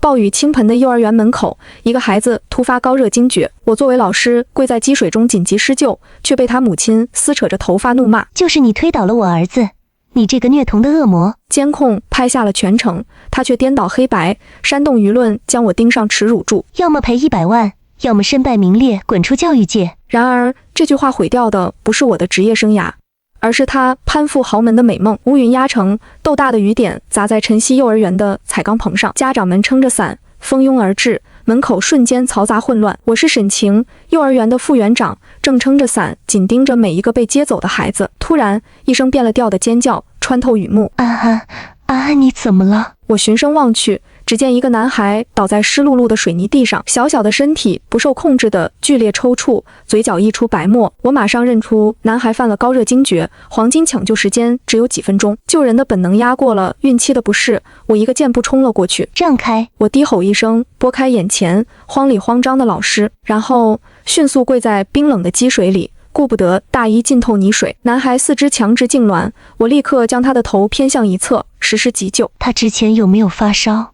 暴雨倾盆的幼儿园门口，一个孩子突发高热惊厥，我作为老师跪在积水中紧急施救，却被他母亲撕扯着头发怒骂：就是你推倒了我儿子，你这个虐童的恶魔！监控拍下了全程，他却颠倒黑白，煽动舆论将我钉上耻辱柱，要么赔100万，要么身败名裂，滚出教育界。然而这句话毁掉的不是我的职业生涯，而是他攀附豪门的美梦。乌云压城，豆大的雨点砸在晨曦幼儿园的彩钢棚上，家长们撑着伞蜂拥而至，门口瞬间嘈杂混乱。我是沈晴，幼儿园的副园长，正撑着伞紧盯着每一个被接走的孩子。突然一声变了调的尖叫穿透雨幕，你怎么了？我循声望去，只见一个男孩倒在湿漉漉的水泥地上，小小的身体不受控制的剧烈抽搐，嘴角溢出白沫。我马上认出男孩犯了高热惊厥，黄金抢救时间只有几分钟，救人的本能压过了孕期的不适，我一个箭步冲了过去。让开！我低吼一声，拨开眼前慌里慌张的老师，然后迅速跪在冰冷的积水里，顾不得大衣浸透泥水。男孩四肢强直痉挛，我立刻将他的头偏向一侧，实施急救。他之前有没有发烧？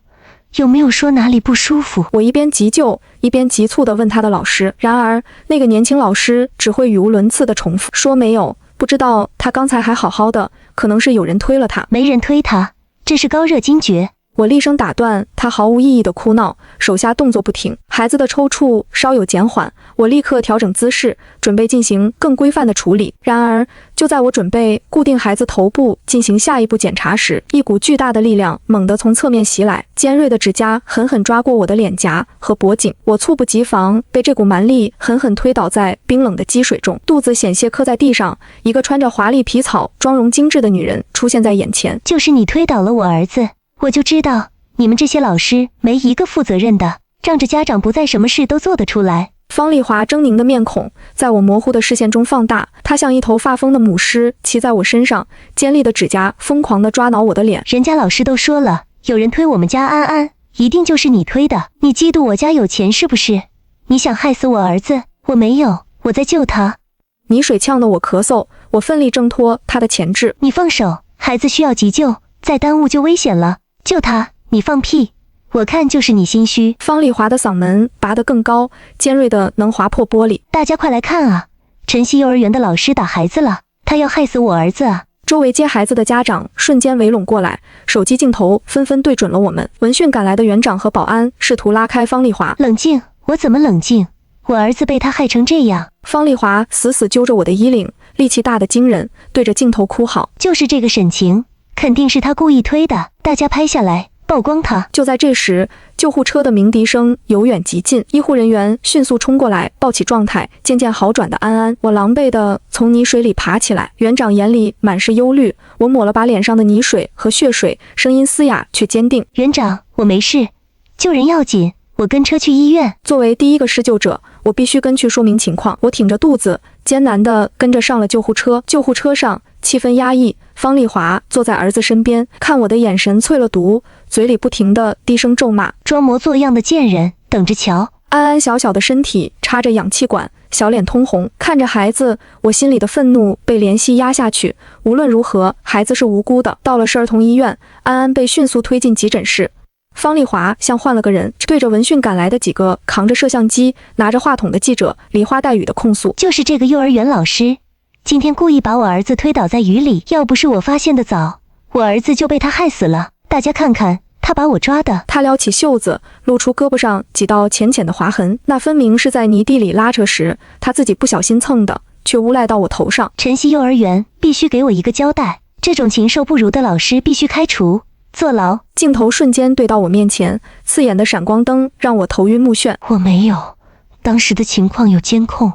有没有说哪里不舒服？我一边急救一边急促地问他的老师，然而那个年轻老师只会语无伦次地重复说没有，不知道他刚才还好好的，可能是有人推了他。没人推他，这是高热惊厥。我厉声打断他毫无意义的哭闹，手下动作不停。孩子的抽搐稍有减缓，我立刻调整姿势，准备进行更规范的处理。然而就在我准备固定孩子头部进行下一步检查时，一股巨大的力量猛地从侧面袭来，尖锐的指甲狠狠抓过我的脸颊和脖颈。我猝不及防，被这股蛮力狠狠推倒在冰冷的积水中，肚子险些磕在地上。一个穿着华丽皮草、妆容精致的女人出现在眼前。就是你推倒了我儿子，我就知道你们这些老师没一个负责任的，让着家长不在，什么事都做得出来。方丽华狰狞的面孔在我模糊的视线中放大，她像一头发疯的母狮骑在我身上，尖利的指甲疯狂地抓挠我的脸。人家老师都说了，有人推我们家安安，一定就是你推的。你嫉妒我家有钱是不是？你想害死我儿子？我没有，我在救他。泥水呛得我咳嗽，我奋力挣脱他的钳制。你放手，孩子需要急救，再耽误就危险了。救他！你放屁！我看就是你心虚。方丽华的嗓门拔得更高，尖锐的能划破玻璃。大家快来看啊！晨曦幼儿园的老师打孩子了，他要害死我儿子啊！周围接孩子的家长瞬间围拢过来，手机镜头纷纷对准了我们。闻讯赶来的园长和保安试图拉开方丽华。冷静！我怎么冷静？我儿子被他害成这样。方丽华死死揪着我的衣领，力气大得惊人，对着镜头哭嚎：就是这个沈晴，肯定是他故意推的，大家拍下来曝光他。就在这时，救护车的鸣笛声由远及近，医护人员迅速冲过来，抱起状态渐渐好转的安安。我狼狈地从泥水里爬起来，园长眼里满是忧虑。我抹了把脸上的泥水和血水，声音嘶哑却坚定：园长，我没事，救人要紧，我跟车去医院。作为第一个施救者，我必须跟去说明情况。我挺着肚子，艰难地跟着上了救护车。救护车上气氛压抑，方丽华坐在儿子身边，看我的眼神淬了毒，嘴里不停地低声咒骂：装模作样的贱人，等着瞧。安安小小的身体插着氧气管，小脸通红，看着孩子，我心里的愤怒被怜惜压下去。无论如何，孩子是无辜的。到了市儿童医院，安安被迅速推进急诊室。方丽华像换了个人，对着闻讯赶来的几个扛着摄像机、拿着话筒的记者梨花带雨的控诉：就是这个幼儿园老师，今天故意把我儿子推倒在雨里，要不是我发现的早，我儿子就被他害死了。大家看看，他把我抓的。他撩起袖子，露出胳膊上几道浅浅的划痕，那分明是在泥地里拉扯时他自己不小心蹭的，却诬赖到我头上。晨曦幼儿园必须给我一个交代，这种禽兽不如的老师必须开除，坐牢。镜头瞬间对到我面前，刺眼的闪光灯让我头晕目眩。我没有，当时的情况有监控，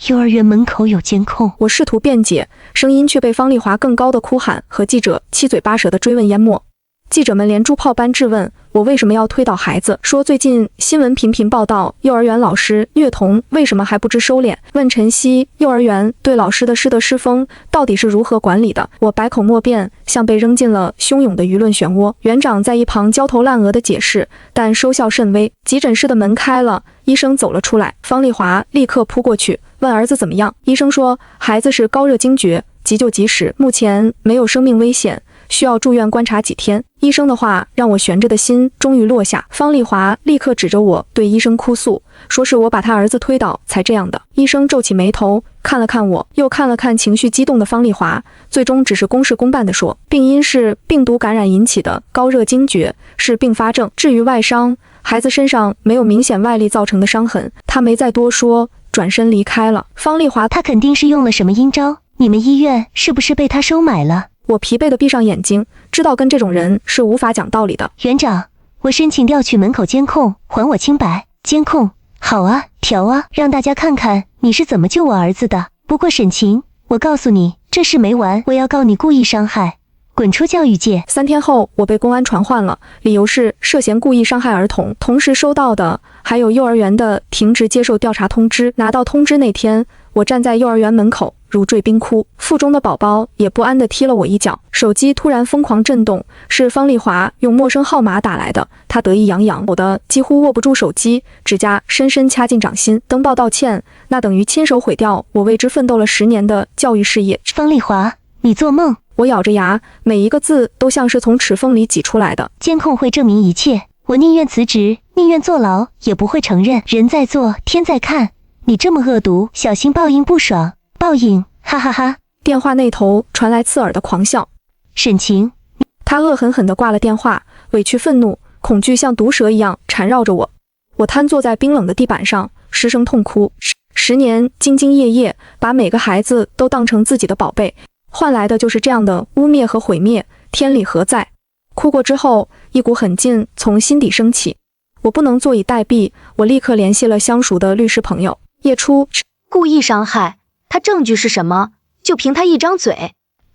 幼儿园门口有监控。我试图辩解，声音却被方丽华更高的哭喊和记者七嘴八舌的追问淹没。记者们连珠炮般质问我为什么要推倒孩子，说最近新闻频频报道幼儿园老师虐童，为什么还不知收敛？问晨曦幼儿园对老师的师德师风到底是如何管理的？我百口莫辩，像被扔进了汹涌的舆论漩涡。园长在一旁焦头烂额的解释，但收效甚微。急诊室的门开了，医生走了出来，方丽华立刻扑过去问儿子怎么样。医生说孩子是高热惊厥，急救及时，目前没有生命危险，需要住院观察几天。医生的话让我悬着的心终于落下。方丽华立刻指着我对医生哭诉，说是我把他儿子推倒才这样的。医生皱起眉头，看了看我，又看了看情绪激动的方丽华，最终只是公事公办地说，病因是病毒感染引起的高热惊厥，是并发症。至于外伤，孩子身上没有明显外力造成的伤痕。他没再多说，转身离开了。方丽华，他肯定是用了什么阴招，你们医院是不是被他收买了？我疲惫地闭上眼睛，知道跟这种人是无法讲道理的。园长，我申请调取门口监控，还我清白。监控？好啊，调啊，让大家看看你是怎么救我儿子的。不过沈晴，我告诉你，这事没完，我要告你故意伤害，滚出教育界。3天后，我被公安传唤了，理由是涉嫌故意伤害儿童。同时收到的还有幼儿园的停职接受调查通知。拿到通知那天，我站在幼儿园门口如坠冰窟，腹中的宝宝也不安地踢了我一脚。手机突然疯狂震动，是方丽华用陌生号码打来的。她得意洋洋，我的几乎握不住手机，指甲深深掐进掌心。登报道歉，那等于亲手毁掉我为之奋斗了10年的教育事业。方丽华，你做梦！我咬着牙，每一个字都像是从齿缝里挤出来的。监控会证明一切，我宁愿辞职，宁愿坐牢，也不会承认。人在做，天在看。你这么恶毒，小心报应不爽。报应，哈哈哈。电话那头传来刺耳的狂笑。沈晴，他恶狠狠地挂了电话，委屈、愤怒、恐惧像毒蛇一样缠绕着我。我瘫坐在冰冷的地板上，失声痛哭。10年兢兢业业，把每个孩子都当成自己的宝贝，换来的就是这样的污蔑和毁灭，天理何在？哭过之后，一股狠劲从心底升起，我不能坐以待毙，我立刻联系了相熟的律师朋友叶初。故意伤害，他证据是什么？就凭他一张嘴。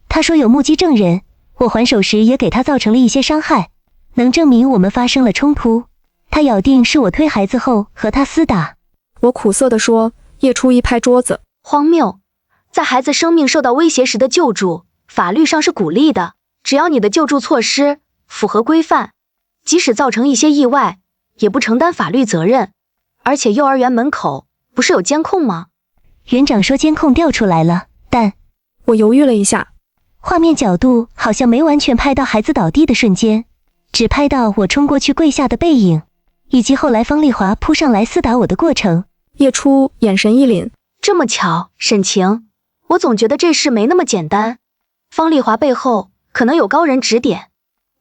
他说有目击证人，我还手时也给他造成了一些伤害，能证明我们发生了冲突。他咬定是我推孩子后和他厮打。我苦涩地说。叶初一拍桌子，荒谬！在孩子生命受到威胁时的救助，法律上是鼓励的，只要你的救助措施符合规范，即使造成一些意外，也不承担法律责任。而且幼儿园门口不是有监控吗？园长说监控调出来了，但……我犹豫了一下，画面角度好像没完全拍到孩子倒地的瞬间，只拍到我冲过去跪下的背影，以及后来方丽华扑上来厮打我的过程。叶初眼神一凛，这么巧，沈晴，我总觉得这事没那么简单。方丽华背后可能有高人指点，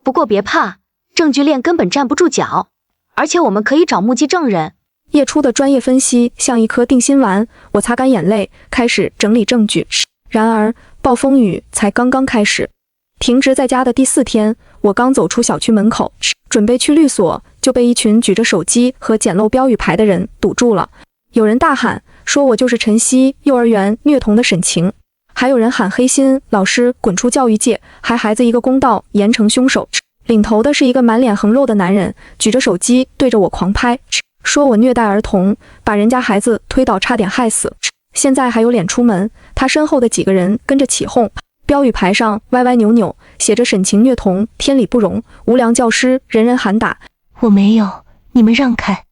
不过别怕，证据链根本站不住脚，而且我们可以找目击证人。叶初的专业分析像一颗定心丸，我擦干眼泪，开始整理证据。然而暴风雨才刚刚开始。停职在家的第4天，我刚走出小区门口，准备去律所，就被一群举着手机和简陋标语牌的人堵住了。有人大喊说我就是晨曦幼儿园虐童的沈晴，还有人喊黑心老师滚出教育界，还孩子一个公道，严惩凶手。领头的是一个满脸横肉的男人，举着手机对着我狂拍，说我虐待儿童，把人家孩子推倒差点害死，现在还有脸出门。他身后的几个人跟着起哄，标语牌上歪歪扭扭写着沈晴虐童，天理不容，无良教师，人人喊打。我没有，你们让开。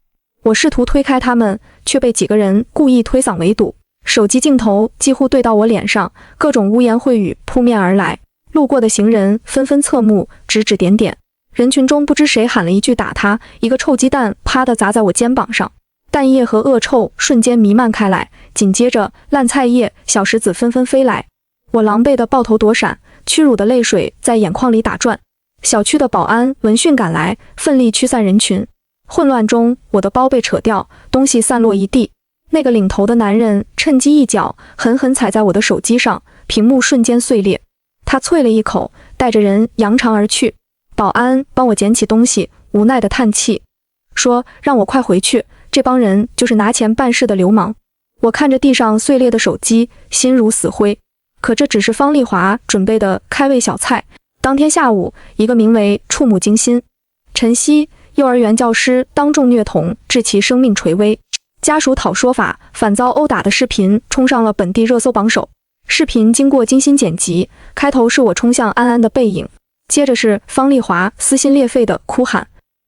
我试图推开他们，却被几个人故意推搡围堵，手机镜头几乎对到我脸上，各种污言秽语扑面而来。路过的行人纷纷侧目，指指点点。人群中不知谁喊了一句打他，一个臭鸡蛋啪地砸在我肩膀上，蛋液和恶臭瞬间弥漫开来，紧接着烂菜叶、小石子纷纷飞来。我狼狈地抱头躲闪，屈辱的泪水在眼眶里打转。小区的保安闻讯赶来，奋力驱散人群。混乱中，我的包被扯掉，东西散落一地。那个领头的男人趁机一脚狠狠踩在我的手机上，屏幕瞬间碎裂。他啐了一口，带着人扬长而去。保安帮我捡起东西，无奈地叹气，说让我快回去，这帮人就是拿钱办事的流氓。我看着地上碎裂的手机，心如死灰。可这只是方丽华准备的开胃小菜。当天下午，一个名为触目惊心，晨曦幼儿园教师当众虐童，致其生命垂危，家属讨说法，反遭殴打的视频冲上了本地热搜榜首。视频经过精心剪辑，开头是我冲向安安的背影，接着是方丽华撕心裂肺的哭喊，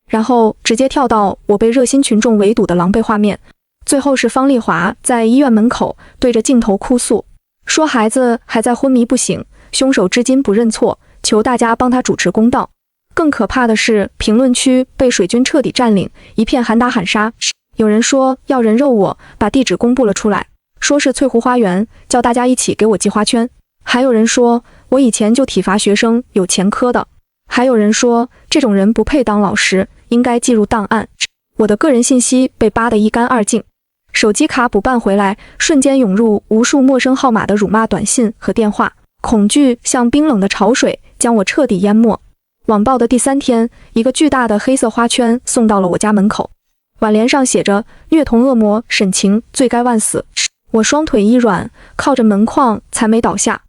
然后直接跳到我被热心群众围堵的狼狈画面，最后是方丽华在医院门口对着镜头哭诉，说孩子还在昏迷不醒，凶手至今不认错，求大家帮他主持公道。更可怕的是，评论区被水军彻底占领，一片喊打喊杀。有人说要人肉我，把地址公布了出来，说是翠湖花园，叫大家一起给我寄花圈。还有人说我以前就体罚学生，有前科的。还有人说这种人不配当老师，应该记入档案。我的个人信息被扒得一干二净，手机卡补办回来，瞬间涌入无数陌生号码的辱骂短信和电话，恐惧像冰冷的潮水将我彻底淹没。网报的第3天，一个巨大的黑色花圈送到了我家门口，挽联上写着虐童恶魔沈晴罪该万死。我双腿一软，靠着门框才没倒下。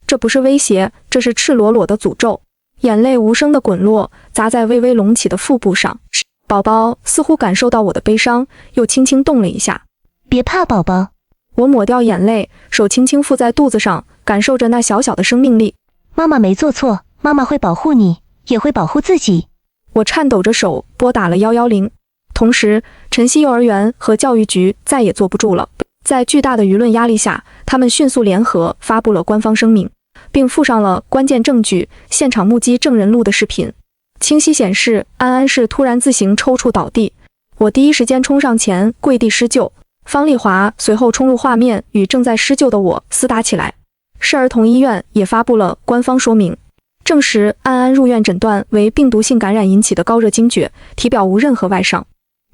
这不是威胁，这是赤裸裸的诅咒。眼泪无声的滚落，砸在微微隆起的腹部上。宝宝似乎感受到我的悲伤，又轻轻动了一下。别怕，宝宝。我抹掉眼泪，手轻轻附在肚子上，感受着那小小的生命力。妈妈没做错，妈妈会保护你，也会保护自己。我颤抖着手拨打了110，同时晨曦幼儿园和教育局再也坐不住了。在巨大的舆论压力下，他们迅速联合发布了官方声明，并附上了关键证据现场目击证人录的视频，清晰显示安安是突然自行抽搐倒地。我第一时间冲上前跪地施救，方丽华随后冲入画面，与正在施救的我厮打起来。市儿童医院也发布了官方说明，证实安安入院诊断为病毒性感染引起的高热惊厥，体表无任何外伤。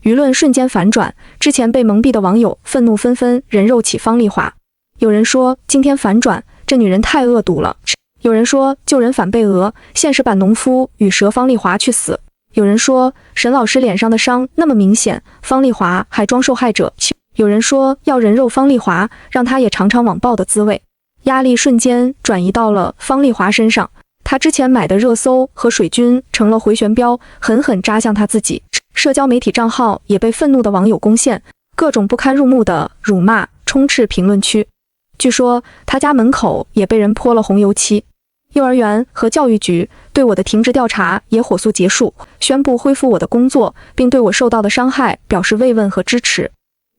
舆论瞬间反转，之前被蒙蔽的网友愤怒纷纷人肉起方丽华。有人说今天反转，这女人太恶毒了。有人说救人反被讹，现实版农夫与蛇方丽华去死。有人说沈老师脸上的伤那么明显，方丽华还装受害者。有人说要人肉方丽华，让她也尝尝网暴的滋味。压力瞬间转移到了方丽华身上，她之前买的热搜和水军成了回旋镖，狠狠扎向她自己。社交媒体账号也被愤怒的网友攻陷，各种不堪入目的辱骂充斥评论区。据说他家门口也被人泼了红油漆。幼儿园和教育局对我的停职调查也火速结束，宣布恢复我的工作，并对我受到的伤害表示慰问和支持。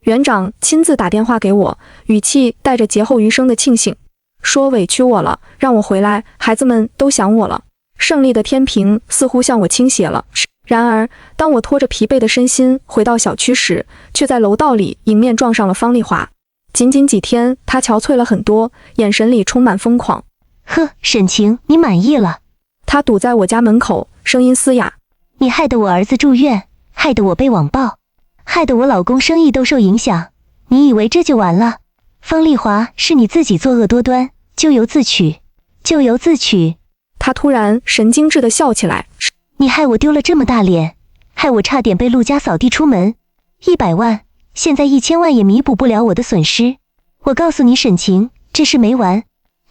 园长亲自打电话给我，语气带着劫后余生的庆幸，说委屈我了，让我回来，孩子们都想我了。胜利的天平似乎向我倾斜了。然而当我拖着疲惫的身心回到小区时，却在楼道里迎面撞上了方丽华。仅仅几天，她憔悴了很多，眼神里充满疯狂。呵，沈晴，你满意了？她堵在我家门口，声音嘶哑。你害得我儿子住院，害得我被网暴，害得我老公生意都受影响。你以为这就完了？方丽华，是你自己作恶多端，咎由自取，咎由自取。她突然神经质地笑起来。你害我丢了这么大脸，害我差点被陆家扫地出门。100万，现在1000万也弥补不了我的损失。我告诉你沈晴，这事没完，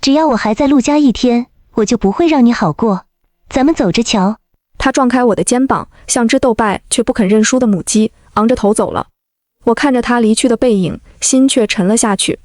只要我还在陆家一天，我就不会让你好过。咱们走着瞧。他撞开我的肩膀，像只斗败却不肯认输的母鸡，昂着头走了。我看着他离去的背影，心却沉了下去。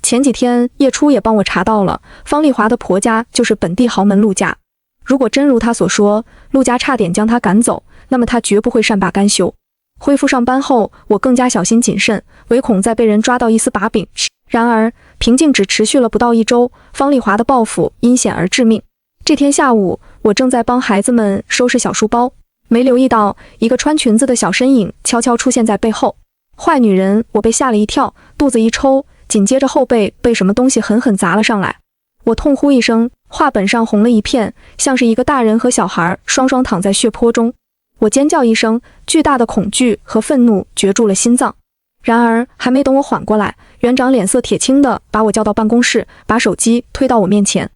前几天叶初也帮我查到了，方丽华的婆家就是本地豪门陆家。如果真如他所说，陆家差点将他赶走，那么他绝不会善罢甘休。恢复上班后，我更加小心谨慎，唯恐再被人抓到一丝把柄。然而平静只持续了不到1周，方丽华的报复阴险而致命。这天下午，我正在帮孩子们收拾小书包，没留意到一个穿裙子的小身影悄悄出现在背后。坏女人，我被吓了一跳，肚子一抽，紧接着后背被什么东西狠狠砸了上来。我痛呼一声，画本上红了一片，像是一个大人和小孩双双躺在血泊中。我尖叫一声，巨大的恐惧和愤怒攫住了心脏。然而还没等我缓过来，园长脸色铁青地把我叫到办公室，把手机推到我面前。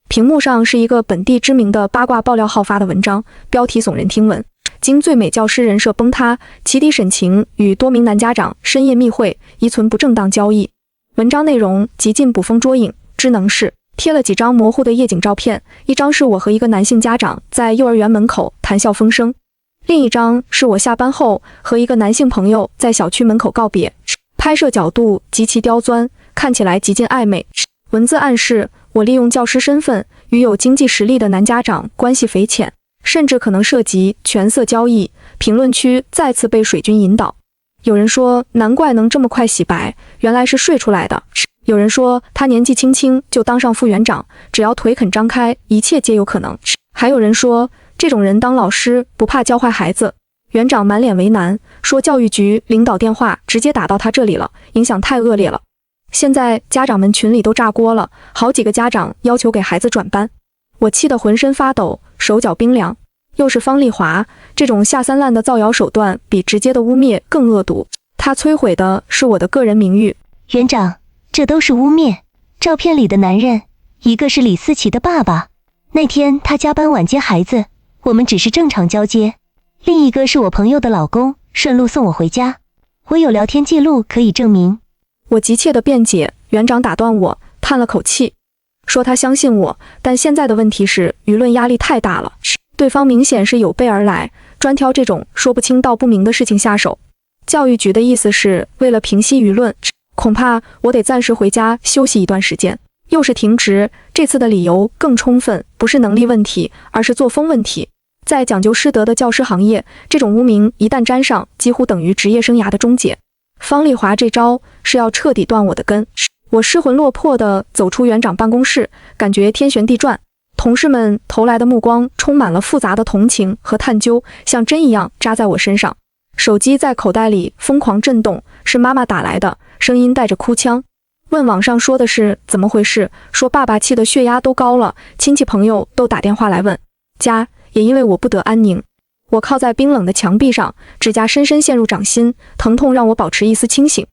屏幕上是一个本地知名的八卦爆料号发的文章，标题耸人听闻：经最美教师人设崩塌，起底沈晴与多名男家长深夜密会，疑存不正当交易。文章内容极尽捕风捉影，知能事。贴了几张模糊的夜景照片，一张是我和一个男性家长在幼儿园门口谈笑风生，另一张是我下班后和一个男性朋友在小区门口告别。拍摄角度极其刁钻，看起来极尽暧昧。文字暗示我利用教师身份与有经济实力的男家长关系匪浅，甚至可能涉及权色交易。评论区再次被水军引导。有人说难怪能这么快洗白，原来是睡出来的。有人说他年纪轻轻就当上副园长，只要腿肯张开，一切皆有可能。还有人说，这种人当老师不怕教坏孩子。园长满脸为难，说教育局领导电话直接打到他这里了，影响太恶劣了。现在家长们群里都炸锅了，好几个家长要求给孩子转班。我气得浑身发抖，手脚冰凉。又是方丽华，这种下三滥的造谣手段比直接的污蔑更恶毒。他摧毁的是我的个人名誉。园长，这都是污蔑。照片里的男人，一个是李思琪的爸爸，那天他加班晚接孩子，我们只是正常交接。另一个是我朋友的老公，顺路送我回家。我有聊天记录可以证明。我急切地辩解，园长打断我，叹了口气，说他相信我，但现在的问题是舆论压力太大了，对方明显是有备而来，专挑这种说不清道不明的事情下手。教育局的意思是为了平息舆论，恐怕我得暂时回家休息一段时间。又是停职，这次的理由更充分，不是能力问题，而是作风问题。在讲究师德的教师行业，这种污名一旦沾上，几乎等于职业生涯的终结。方丽华这招是要彻底断我的根。我失魂落魄地走出园长办公室，感觉天旋地转。同事们投来的目光充满了复杂的同情和探究，像针一样扎在我身上。手机在口袋里疯狂震动，是妈妈打来的，声音带着哭腔。问网上说的是怎么回事，说爸爸气得血压都高了，亲戚朋友都打电话来问。家也因为我不得安宁。我靠在冰冷的墙壁上，指甲深深陷入掌心，疼痛让我保持一丝清醒。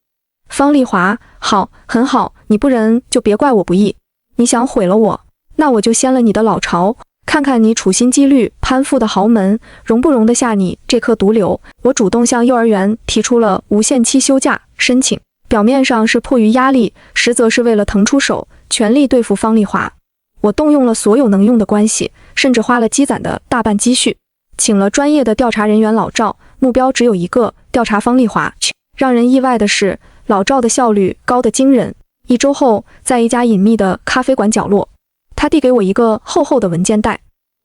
方丽华，好，很好，你不仁就别怪我不义。你想毁了我，那我就掀了你的老巢，看看你处心积虑攀附的豪门容不容得下你这颗毒瘤。我主动向幼儿园提出了无限期休假申请，表面上是迫于压力，实则是为了腾出手，全力对付方丽华。我动用了所有能用的关系，甚至花了积攒的大半积蓄，请了专业的调查人员老赵，目标只有一个，调查方丽华。让人意外的是，老赵的效率高得惊人。1周后，在一家隐秘的咖啡馆角落，他递给我一个厚厚的文件袋。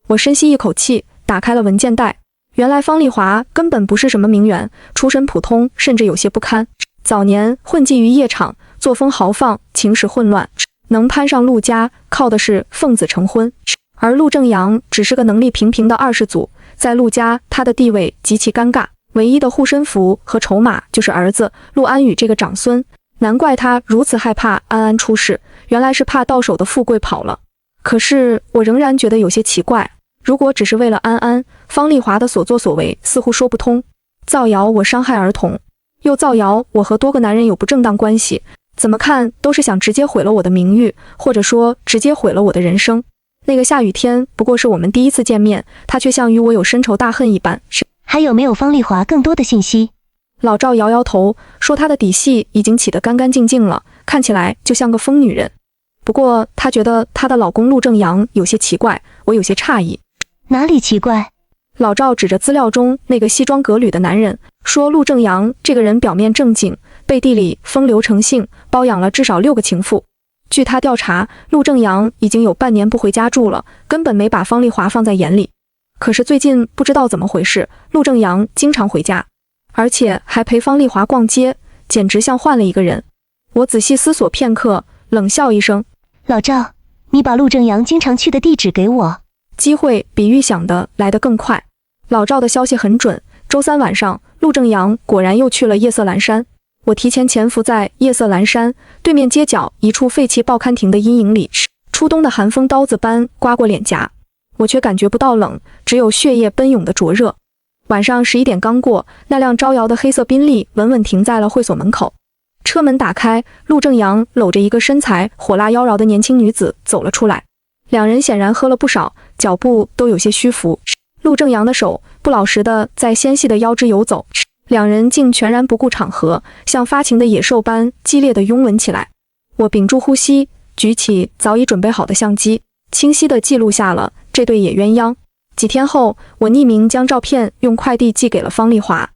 我深吸一口气，打开了文件袋。原来方丽华根本不是什么名媛，出身普通，甚至有些不堪。早年混迹于夜场，作风豪放，情史混乱，能攀上陆家，靠的是奉子成婚。而陆正阳只是个能力平平的二世祖，在陆家他的地位极其尴尬，唯一的护身符和筹码就是儿子陆安宇这个长孙。难怪他如此害怕安安出事，原来是怕到手的富贵跑了。可是我仍然觉得有些奇怪，如果只是为了安安，方丽华的所作所为似乎说不通。造谣我伤害儿童，又造谣我和多个男人有不正当关系，怎么看都是想直接毁了我的名誉，或者说直接毁了我的人生。那个下雨天不过是我们第一次见面，他却像与我有深仇大恨一般。还有没有方丽华更多的信息？老赵摇摇头，说她的底细已经起得干干净净了，看起来就像个疯女人。不过她觉得她的老公陆正阳有些奇怪，我有些诧异。哪里奇怪？老赵指着资料中那个西装革履的男人，说陆正阳这个人表面正经，背地里风流成性，包养了至少6个情妇。据他调查，陆正阳已经有半年不回家住了，根本没把方丽华放在眼里。可是最近不知道怎么回事，陆正阳经常回家，而且还陪方丽华逛街，简直像换了一个人。我仔细思索片刻，冷笑一声：老赵，你把陆正阳经常去的地址给我。机会比预想的来得更快。老赵的消息很准，周3晚上，陆正阳果然又去了夜色阑珊。我提前潜伏在夜色阑珊对面街角一处废弃报刊亭的阴影里，初冬的寒风刀子般刮过脸颊，我却感觉不到冷，只有血液奔涌的灼热。晚上11点刚过，那辆招摇的黑色宾利稳稳停在了会所门口。车门打开，陆正阳搂着一个身材火辣妖娆的年轻女子走了出来。两人显然喝了不少，脚步都有些虚浮。陆正阳的手不老实地在纤细的腰肢游走，两人竟全然不顾场合，像发情的野兽般激烈地拥吻起来。我屏住呼吸，举起早已准备好的相机，清晰地记录下了这对野鸳鸯。几天后，我匿名将照片用快递寄给了方丽华，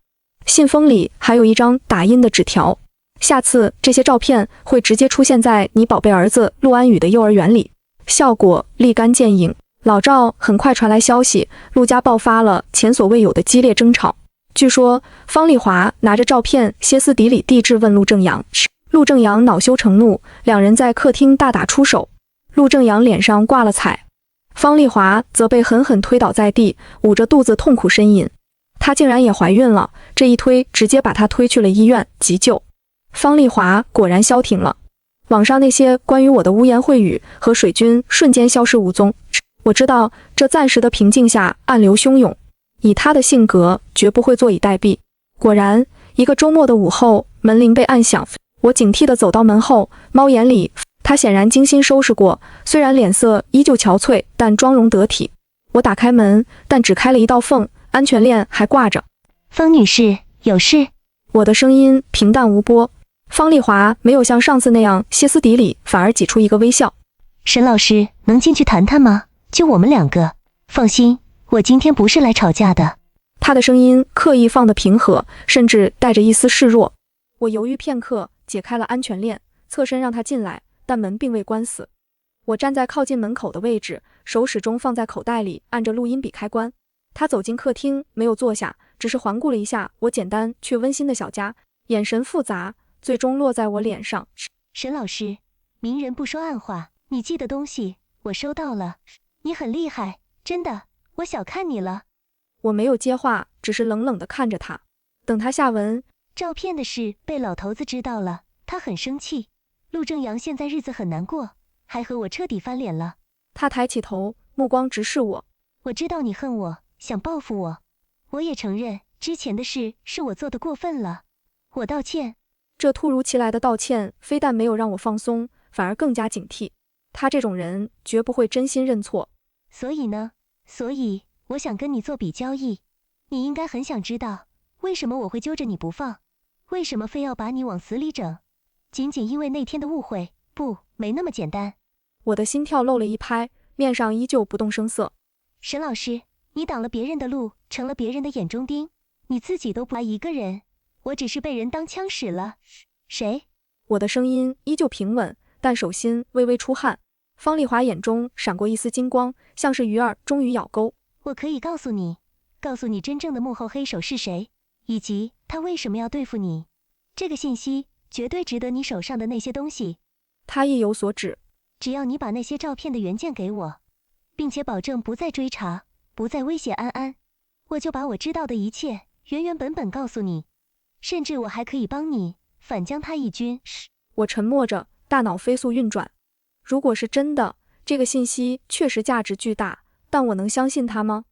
信封里还有一张打印的纸条，下次这些照片会直接出现在你宝贝儿子陆安宇的幼儿园里。效果立竿见影。老赵很快传来消息，陆家爆发了前所未有的激烈争吵。据说方丽华拿着照片歇斯底里地质问陆正阳，陆正阳恼羞成怒，两人在客厅大打出手。陆正阳脸上挂了彩。方丽华则被狠狠推倒在地，捂着肚子痛苦呻吟。她竟然也怀孕了，这一推直接把她推去了医院急救。方丽华果然消停了，网上那些关于我的污言秽语和水军瞬间消失无踪。我知道这暂时的平静下暗流汹涌，以他的性格绝不会坐以待毙。果然，一个周末的午后，门铃被按响，我警惕地走到门后，猫眼里他显然精心收拾过，虽然脸色依旧憔悴，但妆容得体。我打开门，但只开了一道缝，安全链还挂着。方女士，有事？我的声音平淡无波。方丽华没有像上次那样歇斯底里，反而挤出一个微笑。沈老师，能进去谈谈吗？就我们两个。放心，我今天不是来吵架的。他的声音刻意放得平和，甚至带着一丝示弱。我犹豫片刻，解开了安全链，侧身让他进来，但门并未关死。我站在靠近门口的位置，手始终放在口袋里，按着录音笔开关。他走进客厅，没有坐下，只是环顾了一下我简单却温馨的小家，眼神复杂，最终落在我脸上。沈老师，明人不说暗话，你寄的东西我收到了，你很厉害，真的，我小看你了。我没有接话，只是冷冷地看着他。等他下文，照片的事被老头子知道了，他很生气。陆正阳现在日子很难过，还和我彻底翻脸了。他抬起头，目光直视我。我知道你恨我，想报复我，我也承认之前的事是我做的过分了，我道歉。这突如其来的道歉，非但没有让我放松，反而更加警惕。他这种人绝不会真心认错。所以呢？所以我想跟你做笔交易。你应该很想知道，为什么我会揪着你不放？为什么非要把你往死里整？仅仅因为那天的误会？不，没那么简单。我的心跳漏了一拍，面上依旧不动声色。沈老师，你挡了别人的路，成了别人的眼中钉，你自己都不爱一个人，我只是被人当枪使了。谁？我的声音依旧平稳，但手心微微出汗。方丽华眼中闪过一丝金光，像是鱼儿终于咬钩。我可以告诉你真正的幕后黑手是谁，以及他为什么要对付你。这个信息绝对值得你手上的那些东西。他意有所指。只要你把那些照片的原件给我，并且保证不再追查，不再威胁安安，我就把我知道的一切原原本本告诉你，甚至我还可以帮你反将他一军。我沉默着，大脑飞速运转。如果是真的，这个信息确实价值巨大，但我能相信他吗？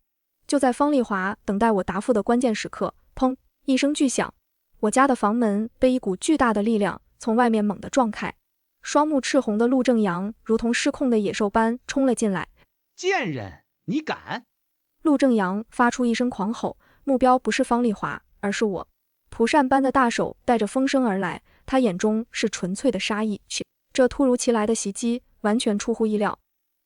就在方丽华等待我答复的关键时刻，砰一声巨响，我家的房门被一股巨大的力量从外面猛地撞开，双目赤红的陆正阳如同失控的野兽般冲了进来。贱人，你敢！陆正阳发出一声狂吼，目标不是方丽华，而是我。蒲扇般的大手带着风声而来，他眼中是纯粹的杀意。这突如其来的袭击完全出乎意料，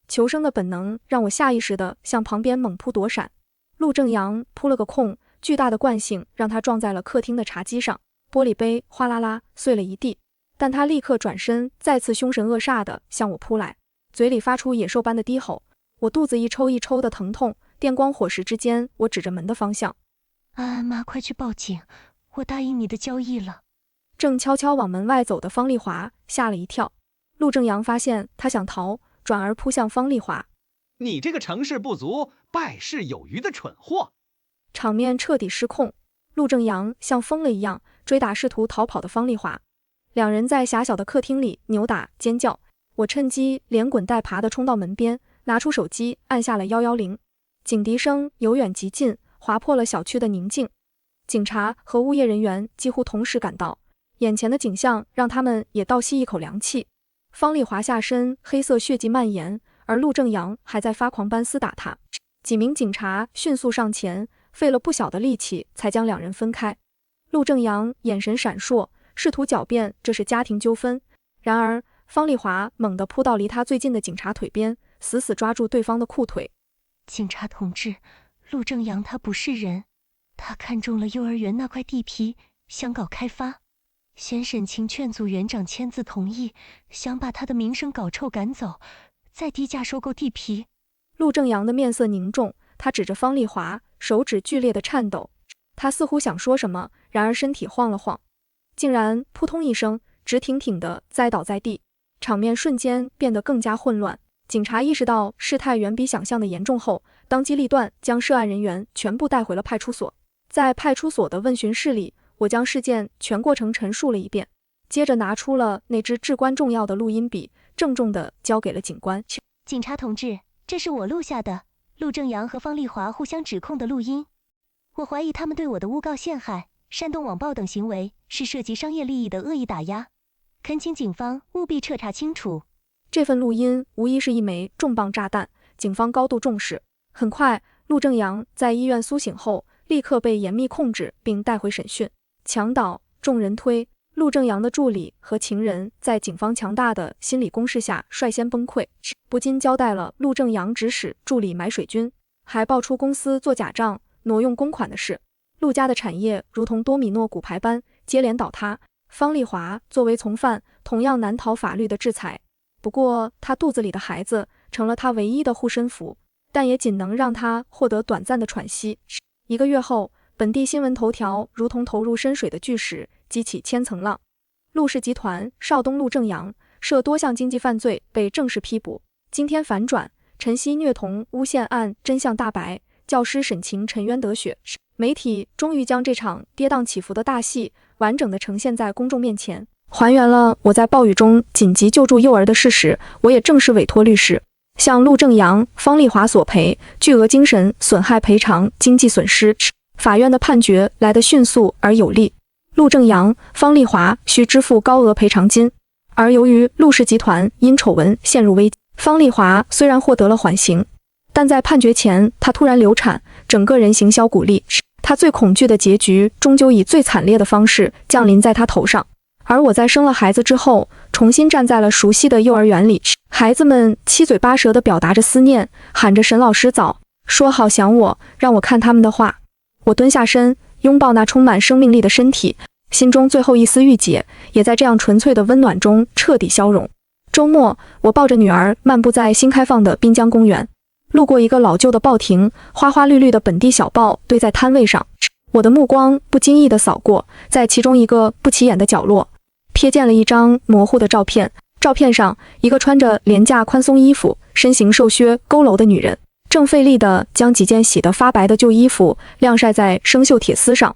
求生的本能让我下意识地向旁边猛扑躲闪。陆正阳扑了个空，巨大的惯性让他撞在了客厅的茶几上，玻璃杯哗啦啦碎了一地。但他立刻转身，再次凶神恶煞地向我扑来，嘴里发出野兽般的低吼。我肚子一抽一抽的疼痛，电光火石之间，我指着门的方向：安妈，快去报警！我答应你的交易了。正悄悄往门外走的方丽华吓了一跳。陆正阳发现他想逃，转而扑向方丽华。你这个成事不足败事有余的蠢货！场面彻底失控，陆正阳像疯了一样追打试图逃跑的方丽华，两人在狭小的客厅里扭打尖叫。我趁机连滚带爬地冲到门边，拿出手机按下了110。警笛声由远及近，划破了小区的宁静。警察和物业人员几乎同时赶到，眼前的景象让他们也倒吸一口凉气。方丽华下身黑色血迹蔓延，而陆正阳还在发狂般厮打他。几名警察迅速上前，费了不小的力气才将两人分开。陆正阳眼神闪烁，试图狡辩这是家庭纠纷，然而方丽华猛地扑到离他最近的警察腿边，死死抓住对方的裤腿。警察同志，陆正阳他不是人，他看中了幼儿园那块地皮，想搞开发。先审请劝阻园长签字同意，想把他的名声搞臭赶走，再低价收购地皮。陆正阳的面色凝重，他指着方丽华，手指剧烈的颤抖。他似乎想说什么，然而身体晃了晃，竟然扑通一声直挺挺地栽倒在地，场面瞬间变得更加混乱。警察意识到事态远比想象的严重后，当机立断将涉案人员全部带回了派出所。在派出所的问询室里，我将事件全过程陈述了一遍，接着拿出了那支至关重要的录音笔，郑重地交给了警官。警察同志，这是我录下的陆正阳和方丽华互相指控的录音。我怀疑他们对我的诬告陷害、煽动网暴等行为是涉及商业利益的恶意打压，恳请警方务必彻查清楚。这份录音无疑是一枚重磅炸弹，警方高度重视。很快，陆正阳在医院苏醒后，立刻被严密控制并带回审讯。墙倒，众人推，陆正阳的助理和情人在警方强大的心理攻势下率先崩溃，不禁交代了陆正阳指使助理买水军，还爆出公司做假账、挪用公款的事。陆家的产业如同多米诺骨牌般接连倒塌，方丽华作为从犯，同样难逃法律的制裁。不过，他肚子里的孩子成了他唯一的护身符，但也仅能让他获得短暂的喘息。1个月后，本地新闻头条如同投入深水的巨石，激起千层浪。陆氏集团少东陆正阳涉多项经济犯罪被正式批捕。今天反转，晨曦虐童诬陷案真相大白，教师沈晴沉冤得雪。媒体终于将这场跌宕起伏的大戏完整地呈现在公众面前，还原了我在暴雨中紧急救助幼儿的事实。我也正式委托律师向陆正阳、方丽华索赔巨额精神损害赔偿、经济损失。法院的判决来得迅速而有力，陆正阳、方丽华需支付高额赔偿金。而由于陆氏集团因丑闻陷入危机，方丽华虽然获得了缓刑，但在判决前她突然流产，整个人形销骨立。她最恐惧的结局终究以最惨烈的方式降临在她头上。而我在生了孩子之后，重新站在了熟悉的幼儿园里，孩子们七嘴八舌地表达着思念，喊着沈老师早，说好想我，让我看他们的话。我蹲下身，拥抱那充满生命力的身体，心中最后一丝郁结也在这样纯粹的温暖中彻底消融。周末，我抱着女儿漫步在新开放的滨江公园，路过一个老旧的报亭，花花绿绿的本地小报堆在摊位上，我的目光不经意地扫过，在其中一个不起眼的角落，瞥见了一张模糊的照片。照片上，一个穿着廉价宽松衣服、身形瘦削佝偻的女人，正费力地将几件洗得发白的旧衣服晾晒在生锈铁丝上。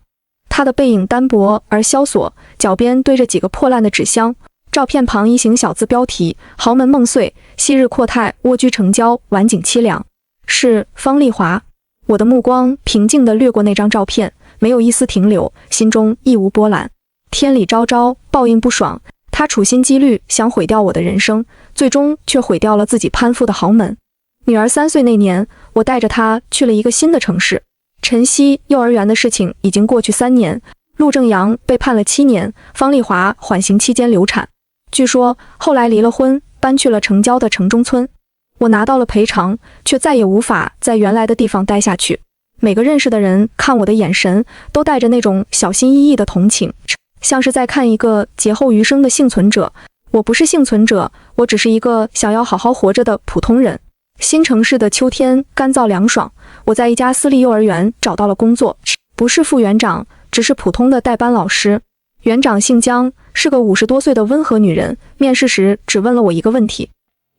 她的背影单薄而萧索，脚边堆着几个破烂的纸箱。照片旁一行小字标题：豪门梦碎，昔日阔太蜗居城郊，晚景凄凉。是方丽华。我的目光平静地掠过那张照片，没有一丝停留，心中亦无波澜。天理昭昭，报应不爽。他处心积虑想毁掉我的人生，最终却毁掉了自己攀附的豪门。女儿3岁那年，我带着她去了一个新的城市。晨曦幼儿园的事情已经过去3年，陆正阳被判了7年，方丽华缓刑期间流产，据说后来离了婚，搬去了城郊的城中村。我拿到了赔偿，却再也无法在原来的地方待下去。每个认识的人看我的眼神都带着那种小心翼翼的同情，像是在看一个劫后余生的幸存者。我不是幸存者，我只是一个想要好好活着的普通人。新城市的秋天干燥凉爽，我在一家私立幼儿园找到了工作，不是副园长，只是普通的代班老师。园长姓姜，是个50多岁的温和女人，面试时只问了我一个问题：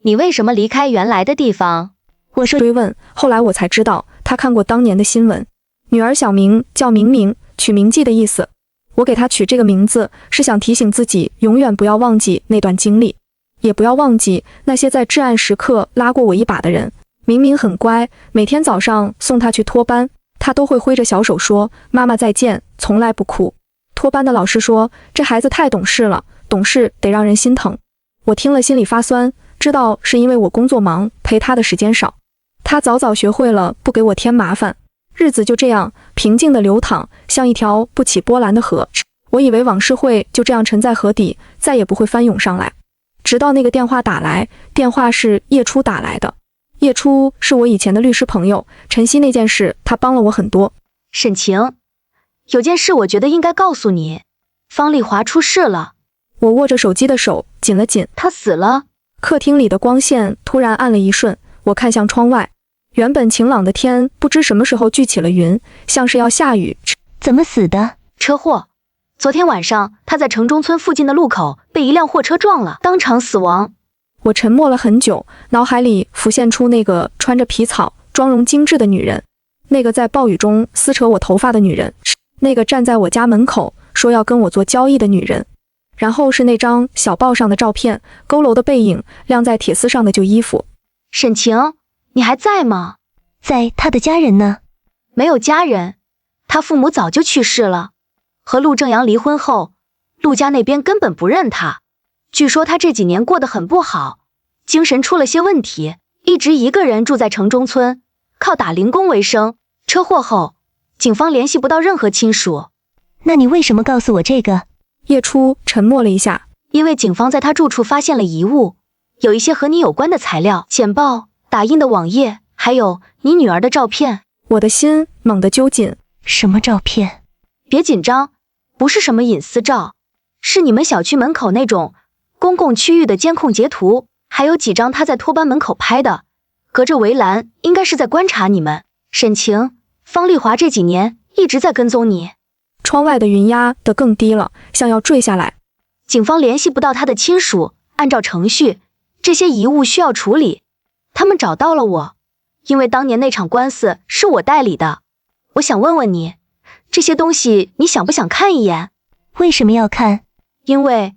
你为什么离开原来的地方？我说追问，后来我才知道，她看过当年的新闻。女儿小名叫明明，取铭记的意思。我给她取这个名字，是想提醒自己永远不要忘记那段经历，也不要忘记那些在至暗时刻拉过我一把的人。明明很乖，每天早上送她去托班，她都会挥着小手说妈妈再见，从来不哭。托班的老师说，这孩子太懂事了，懂事得让人心疼。我听了心里发酸，知道是因为我工作忙，陪她的时间少。她早早学会了不给我添麻烦，日子就这样平静地流淌，像一条不起波澜的河。我以为往事会就这样沉在河底，再也不会翻涌上来。直到那个电话打来，电话是叶初打来的。叶初是我以前的律师朋友，晨曦那件事他帮了我很多。沈晴，有件事我觉得应该告诉你，方丽华出事了。我握着手机的手紧了紧。她死了。客厅里的光线突然暗了一瞬，我看向窗外，原本晴朗的天不知什么时候聚起了云，像是要下雨。怎么死的？车祸。昨天晚上，她在城中村附近的路口被一辆货车撞了，当场死亡。我沉默了很久，脑海里浮现出那个穿着皮草、妆容精致的女人，那个在暴雨中撕扯我头发的女人，那个站在我家门口说要跟我做交易的女人。然后是那张小报上的照片，佝偻的背影，晾在铁丝上的旧衣服。沈晴，你还在吗？在，他的家人呢？没有家人，他父母早就去世了。和陆正阳离婚后，陆家那边根本不认他。据说他这几年过得很不好，精神出了些问题，一直一个人住在城中村，靠打零工为生。车祸后，警方联系不到任何亲属。那你为什么告诉我这个？叶初沉默了一下。因为警方在他住处发现了遗物，有一些和你有关的材料、简报、打印的网页，还有你女儿的照片。我的心猛地揪紧。什么照片？别紧张，不是什么隐私照，是你们小区门口那种公共区域的监控截图，还有几张他在托班门口拍的，隔着围栏，应该是在观察你们。沈晴，方丽华这几年一直在跟踪你。窗外的云压得更低了，像要坠下来。警方联系不到他的亲属，按照程序，这些遗物需要处理。他们找到了我，因为当年那场官司是我代理的。我想问问你，这些东西你想不想看一眼？为什么要看？因为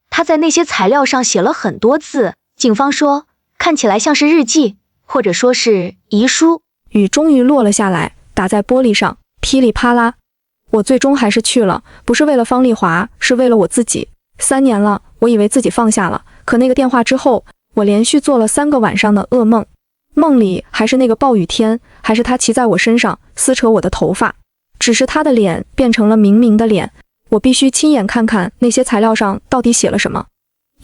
他在那些材料上写了很多字，警方说看起来像是日记，或者说是遗书。雨终于落了下来，打在玻璃上，噼里啪啦。我最终还是去了，不是为了方丽华，是为了我自己。3年了，我以为自己放下了，可那个电话之后，我连续做了3个晚上的噩梦，梦里还是那个暴雨天，还是他骑在我身上撕扯我的头发，只是他的脸变成了明明的脸。我必须亲眼看看那些材料上到底写了什么。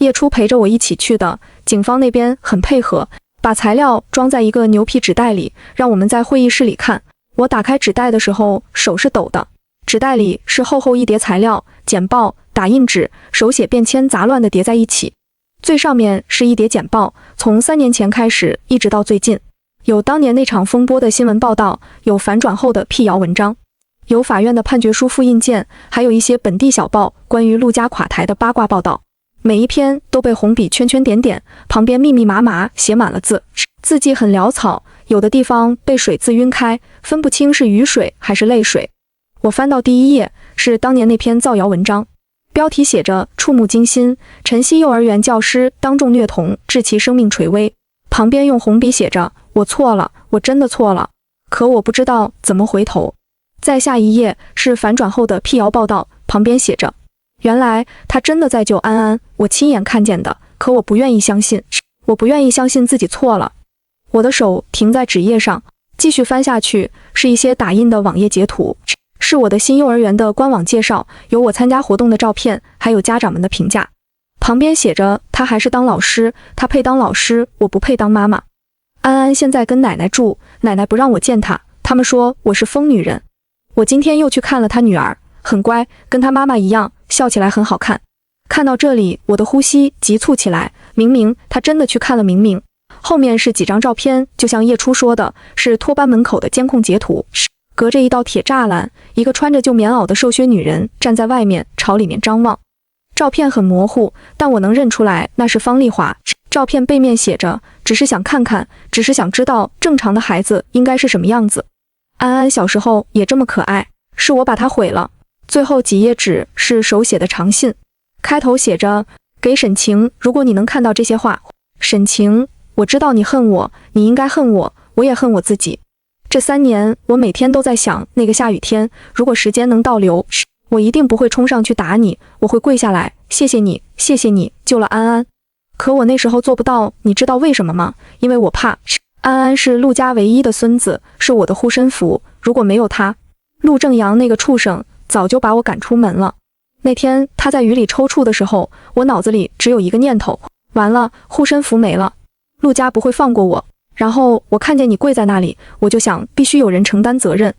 叶初陪着我一起去的，警方那边很配合，把材料装在一个牛皮纸袋里，让我们在会议室里看。我打开纸袋的时候，手是抖的。纸袋里是厚厚一叠材料，简报、打印纸、手写便签杂乱地叠在一起。最上面是一叠简报，从3年前开始一直到最近，有当年那场风波的新闻报道，有反转后的辟谣文章，有法院的判决书复印件，还有一些本地小报关于陆家垮台的八卦报道。每一篇都被红笔圈圈点点，旁边密密麻麻写满了字，字迹很潦草，有的地方被水渍晕开，分不清是雨水还是泪水。我翻到第1页，是当年那篇造谣文章，标题写着触目惊心，晨曦幼儿园教师当众虐童，致其生命垂危。旁边用红笔写着我错了，我真的错了，可我不知道怎么回头。再下一页是反转后的辟谣报道，旁边写着原来他真的在救安安，我亲眼看见的，可我不愿意相信，我不愿意相信自己错了。我的手停在纸页上，继续翻下去，是一些打印的网页截图，是我的新幼儿园的官网介绍，有我参加活动的照片，还有家长们的评价。旁边写着他还是当老师，他配当老师，我不配当妈妈。安安现在跟奶奶住，奶奶不让我见她，他们说我是疯女人。我今天又去看了他女儿，很乖，跟他妈妈一样，笑起来很好看。看到这里，我的呼吸急促起来。明明他真的去看了明明。后面是几张照片，就像叶初说的，是托班门口的监控截图，隔着一道铁栅栏，一个穿着旧棉袄的瘦削女人站在外面朝里面张望。照片很模糊，但我能认出来那是方丽华。照片背面写着只是想看看，只是想知道正常的孩子应该是什么样子。安安小时候也这么可爱，是我把她毁了。最后几页纸是手写的长信，开头写着给沈晴，如果你能看到这些话，沈晴，我知道你恨我，你应该恨我，我也恨我自己。这3年我每天都在想那个下雨天，如果时间能倒流，我一定不会冲上去打你，我会跪下来，谢谢你，谢谢你救了安安。可我那时候做不到，你知道为什么吗？因为我怕安安是陆家唯一的孙子，是我的护身符，如果没有他，陆正阳那个畜生早就把我赶出门了。那天他在雨里抽搐的时候，我脑子里只有一个念头，完了，护身符没了，陆家不会放过我。然后我看见你跪在那里，我就想必须有人承担责任，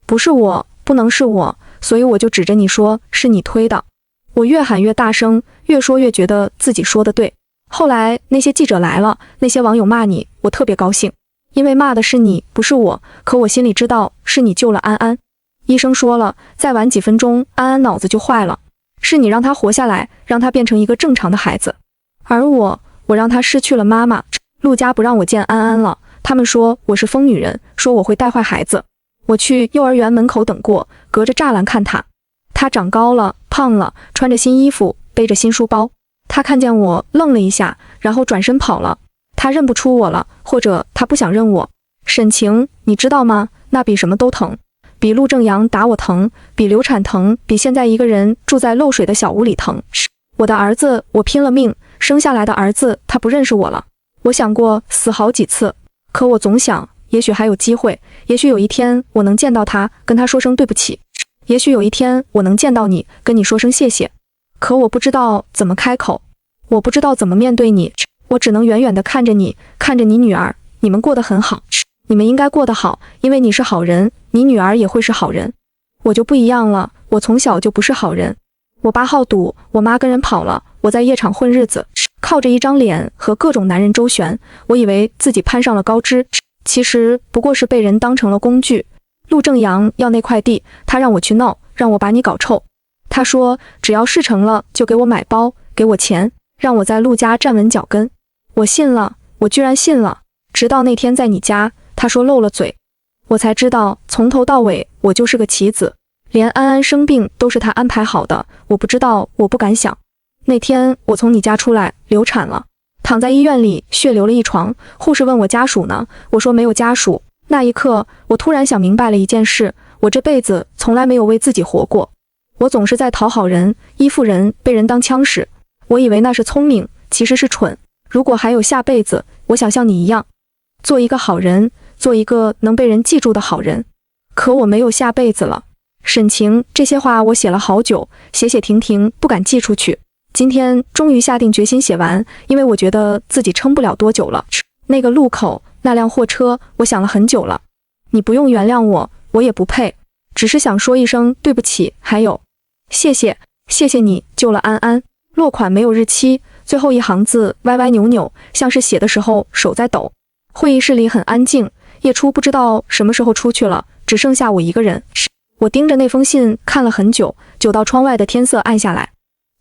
不是我，不能是我，所以我就指着你说是你推的。我越喊越大声，越说越觉得自己说的对。后来那些记者来了，那些网友骂你，我特别高兴，因为骂的是你，不是我，可我心里知道是你救了安安。医生说了，再晚几分钟安安脑子就坏了，是你让他活下来，让他变成一个正常的孩子。而我我让她失去了妈妈。陆家不让我见安安了，他们说我是疯女人，说我会带坏孩子。我去幼儿园门口等过，隔着栅栏看她。她长高了，胖了，穿着新衣服，背着新书包。她看见我愣了一下，然后转身跑了。她认不出我了，或者她不想认我。沈晴，你知道吗？那比什么都疼，比陆正阳打我疼，比流产疼，比现在一个人住在漏水的小屋里疼。我的儿子，我拼了命生下来的儿子，他不认识我了。我想过死好几次，可我总想，也许还有机会，也许有一天我能见到他，跟他说声对不起。也许有一天我能见到你，跟你说声谢谢。可我不知道怎么开口，我不知道怎么面对你，我只能远远地看着你，看着你女儿，你们过得很好，你们应该过得好，因为你是好人，你女儿也会是好人。我就不一样了，我从小就不是好人。我爸好赌，我妈跟人跑了，我在夜场混日子，靠着一张脸和各种男人周旋，我以为自己攀上了高枝，其实不过是被人当成了工具。陆正阳要那块地，他让我去闹，让我把你搞臭。他说只要事成了就给我买包，给我钱，让我在陆家站稳脚跟。我信了，我居然信了。直到那天在你家，他说漏了嘴，我才知道从头到尾我就是个棋子，连安安生病都是他安排好的。我不知道，我不敢想。那天我从你家出来，流产了，躺在医院里，血流了一床。护士问我家属呢，我说没有家属。那一刻，我突然想明白了一件事，我这辈子从来没有为自己活过。我总是在讨好人，依附人，被人当枪使。我以为那是聪明，其实是蠢。如果还有下辈子，我想像你一样，做一个好人，做一个能被人记住的好人。可我没有下辈子了。沈晴，这些话我写了好久，写停停，不敢寄出去。今天终于下定决心写完，因为我觉得自己撑不了多久了。那个路口，那辆货车，我想了很久了。你不用原谅我，我也不配，只是想说一声对不起，还有谢谢，谢谢你救了安安。落款没有日期，最后一行字歪歪扭扭，像是写的时候手在抖。会议室里很安静，叶初不知道什么时候出去了，只剩下我一个人。我盯着那封信看了很久，久到窗外的天色暗下来，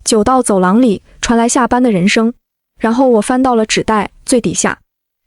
久到走廊里传来下班的人声。然后我翻到了纸袋，最底下